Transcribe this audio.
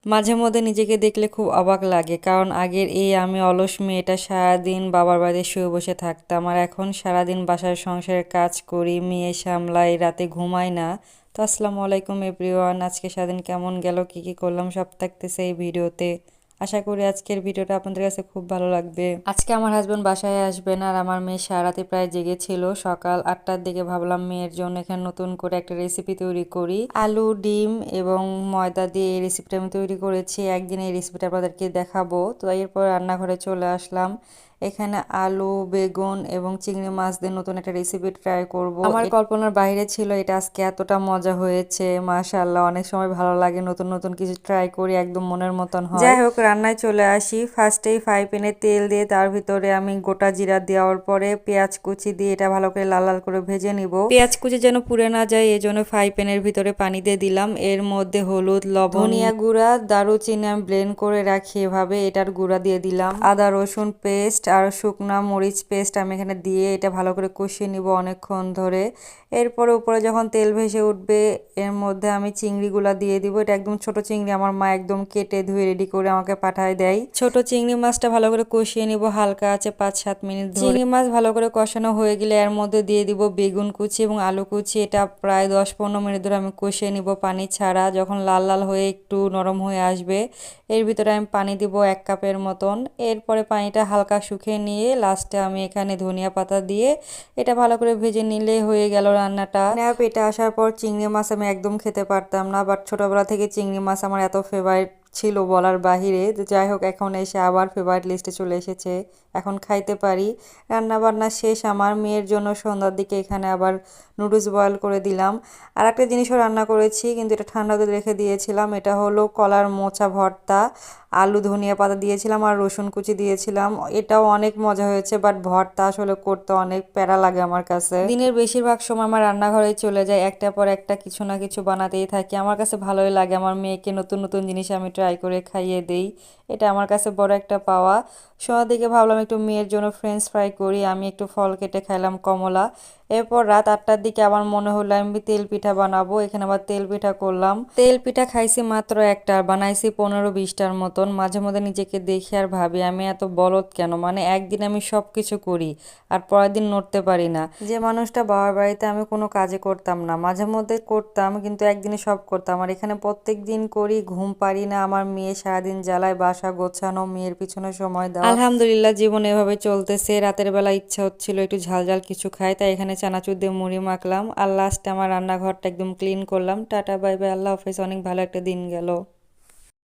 মাঝে মধ্যে নিজেকে দেখলে খুব অবাক লাগে, কারণ আগের এই আমি অলস মেয়েটা সারাদিন বাবার বাড়িতে শুয়ে বসে থাকতাম, আর এখন সারাদিন বাসার সংসারের কাজ করি, মেয়ে সামলাই, রাতে ঘুমাই না। তো আসসালামু আলাইকুম এভরিওয়ান, আজকে সারাদিন কেমন গেল, কি কি করলাম সব থাকতেছে এই ভিডিওতে। আশা করি আজকের ভিডিওটা আপনাদের কাছে খুব ভালো লাগবে। আজকে আমার হাজবেন্ড বাসায় আসবেন, আর আমার মেয়ে সারাতে প্রায় জেগেছিল। সকাল 8টার দিকে ভাবলাম মেয়ের জন্য এখানে নতুন করে একটা রেসিপি তৈরি করি। আলু, ডিম এবং ময়দা দিয়ে এই রেসিপিটা আমি তৈরি করেছি। একদিন এই রেসিপিটা আপনাদেরকে দেখাবো। তো এরপর রান্নাঘরে চলে আসলাম। এখানে আলু, বেগুন এবং চিংড়ি মাছ দিয়ে নতুন একটা রেসিপি ট্রাই করব। আমার কল্পনার বাইরে ছিল, এটা আজকে এতটা মজা হয়েছে, মাশাআল্লাহ। অনেক সময় ভালো লাগে নতুন নতুন কিছু ট্রাই করি, একদম মনের মতন হয়। যাই হোক, রান্নায় চলে আসি। ফার্স্টেই ফ্রাই প্যানে তেল দিয়ে তার ভিতরে আমি গোটা জিরা দেওয়ার পরে পেঁয়াজ কুচি দিয়ে এটা ভালো করে লাল লাল করে ভেজে নিব। পেঁয়াজ কুচি যেন পুড়ে না যায়, এই জন্য ফ্রাই প্যানের ভিতরে পানি দিয়ে দিলাম। এর মধ্যে হলুদ, লবণ, ধনিয়া গুঁড়া, দারুচিনি আমি ব্লেন্ড করে রাখি এভাবে, এটার গুঁড়া দিয়ে দিলাম। আদা রসুন পেস্ট আর শুকনা মরিচ পেস্ট আমি এখানে দিয়ে এটা ভালো করে কষিয়ে নিব অনেকক্ষণ ধরে। এরপরে উপরে যখন তেল ভেসে উঠবে, এর মধ্যে আমি চিংড়িগুলা দিয়ে দিব। এটা একদম ছোট চিংড়ি, আমার মা একদম কেটে ধুয়ে রেডি করে আমাকে পাঠায় দেয়। ছোট চিংড়ি মাছটা ভালো করে কষিয়ে নিব হালকা আছে 5-7 মিনিট ধরে। চিংড়ি মাছ ভালো করে কষানো হয়ে গেলে এর মধ্যে দিয়ে দিব বেগুন কুচি এবং আলু কুচি। এটা প্রায় 10-15 মিনিট ধরে আমি কষিয়ে নিব পানি ছাড়া। যখন লাল লাল হয়ে একটু নরম হয়ে আসবে, এর ভিতরে আমি পানি দিব 1 কাপের মতন। এরপরে পানিটা হালকা শুকিয়ে নিয়ে লাস্টে আমি এখানে ধনিয়া পাতা দিয়ে এটা ভালো করে ভেজে নিলে হয়ে গেল রান্নাটা। এটা আসার পর চিংড়ি মাছ আমি একদম খেতে পারতাম না, বাট ছোটবেলা থেকে চিংড়ি মাছ আমার এত ফেভারিট ছিল বলার বাহিরে। যাই হোক, এখন এসে আবার ফেভারিট লিস্টে চলে এসেছে, এখন খাইতে পারি। রান্না বান্না শেষ আমার। মেয়ের জন্য সন্ধ্যার দিকে এখানে আবার নুডলস বয়েল করে দিলাম। আর একটা জিনিসও রান্না করেছি, কিন্তু এটা ঠান্ডাতে রেখে দিয়েছিলাম। এটা হলো কলার মোচা ভর্তা। আলু, ধনিয়া পাতা দিয়েছিলাম আর রসুন কুচি দিয়েছিলাম। এটাও অনেক মজা হয়েছে, বাট ভর্তা আসলে করতে অনেক প্যারা লাগে আমার কাছে। দিনের বেশিরভাগ সময় আমার রান্নাঘরে চলে যায়, একটার পর একটা কিছু না কিছু বানাতেই থাকি। আমার কাছে ভালোই লাগে, আমার মেয়েকে নতুন নতুন জিনিস আমি ট্রাই করে খাইয়ে দেই। এটা আমার কাছে বড় একটা পাওয়া। সন্ধ্যার দিকে ভাবলাম একটু মেয়ের জন্য ফ্রেঞ্চ ফ্রাই করি, আমি একটু ফল কেটে খাইলাম কমলা। এরপর রাত 8টার দিকে আমার মনে হলো আমি তেল পিঠা বানাবো, এখানে আবার তেল পিঠা করলাম। তেল পিঠা খাইছি মাত্র একটা, বানাইছি 15-20টার মতন। মাঝে মধ্যে নিজেকে দেখি আর ভাবি আমি এত বলদ কেন, মানে একদিন আমি সবকিছু করি আর পরের দিন নড়তে পারি না। যে মানুষটা বাবার বাড়িতে আমি কোনো কাজে করতাম না, মাঝে মধ্যে করতাম, কিন্তু একদিনে সব করতাম। আর এখানে প্রত্যেক দিন করি, ঘুম পারি না। আমার মেয়ে সারাদিন জ্বালায়, বাসা গোছানো, মেয়ের পিছনে সময় দেওয়া। আলহামদুলিল্লাহ, জীবন এভাবে চলতেছে। রাতের বেলা ইচ্ছা হচ্ছিল একটু ঝাল ঝাল কিছু খাই, তাই এখানে চানাচুর দিয়ে মুড়ি মাখলাম। আর লাস্টে আমার রান্নাঘরটা একদম ক্লিন করলাম। টাটা বাই বাই, আল্লাহ হাফেজ। অনেক ভালো একটা দিন গেল।